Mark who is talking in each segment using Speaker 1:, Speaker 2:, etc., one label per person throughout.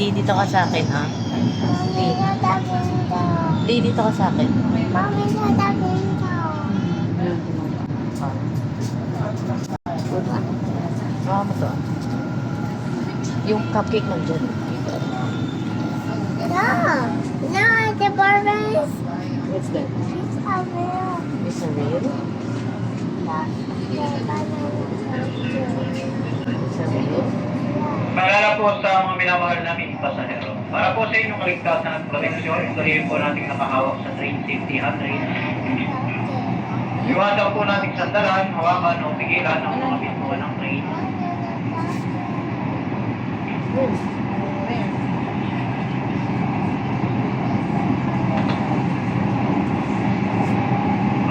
Speaker 1: Lee, dito ka sa akin, ha?
Speaker 2: Mami, tatapin daw.
Speaker 1: Lee, dito ka sa akin.
Speaker 2: Mami, tatapin daw.
Speaker 1: Baka mo to, ah. Yung cupcake nandyan.
Speaker 2: No. No, the Barbies.
Speaker 1: What's that?
Speaker 2: It's a real.
Speaker 1: It's a real? It's a real?
Speaker 3: Paalala po sa mga minamahal namin pasahero. Para po sa inyong kaligtasan at proteksyon, tuloy po natin nakahawak sa train safety handrail. Iwasan po natin sandalan, hawakan o pigilan ang mga bituan ng train.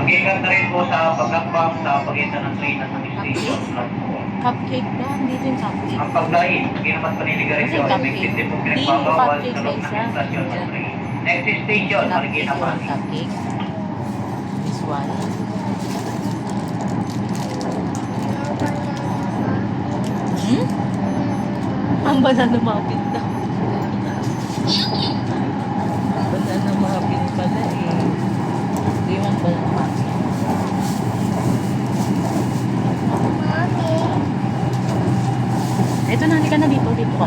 Speaker 3: Mag-ingat na rin po sa paglakbang sa pagitan ng train at ng station platform.
Speaker 1: Cupcake ba? Dito yung cupcake.
Speaker 3: Ang paglain, ginamat paniligarisyon, may hindi po pinagbabawal sa loob ng istasyon ng train. Next station, Marikina
Speaker 1: Cupcake,
Speaker 3: Pasig.
Speaker 1: cupcake. This one. Hmm? Ang banana muffin daw. Banana muffin pala eh. Do you want banana muffin?
Speaker 2: Mami.
Speaker 1: Ito na, halika na dito. Dito ka.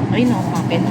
Speaker 1: Ayun o, muffin.